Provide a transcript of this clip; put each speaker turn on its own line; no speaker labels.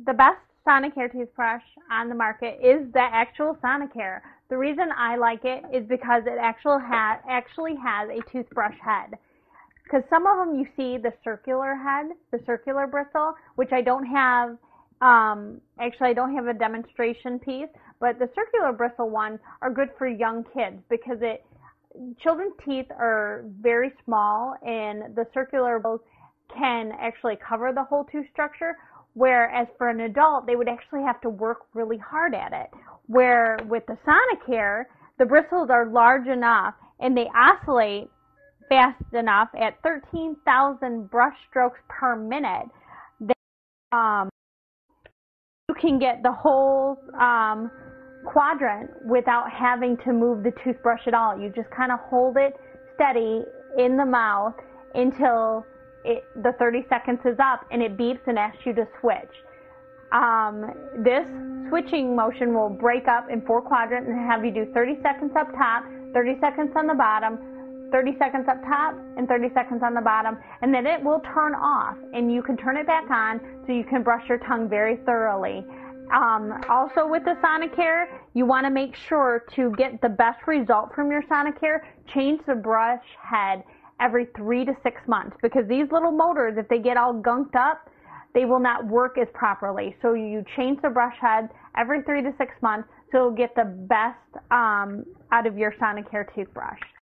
The best Sonicare toothbrush on the market is the actual Sonicare. The reason I like it is because it actually has a toothbrush head. Because some of them you see the circular head, the circular bristle, which I don't have. Actually, I don't have a demonstration piece, but the circular bristle ones are good for young kids because children's teeth are very small, and the circular bristles can actually cover the whole tooth structure. Whereas for an adult, they would actually have to work really hard at it. Where with the Sonicare, the bristles are large enough and they oscillate fast enough at 13,000 brush strokes per minute that you can get the whole quadrant without having to move the toothbrush at all. You just kind of hold it steady in the mouth until the 30 seconds is up and it beeps and asks you to switch. This switching motion will break up in 4 quadrants and have you do 30 seconds up top, 30 seconds on the bottom, 30 seconds up top, and 30 seconds on the bottom, and then it will turn off, and you can turn it back on so you can brush your tongue very thoroughly. Also with the Sonicare, you want to make sure to get the best result from your Sonicare, change the brush head every 3 to 6 months, because these little motors, if they get all gunked up, they will not work as properly. So you change the brush head every 3 to 6 months so you'll get the best out of your Sonicare toothbrush.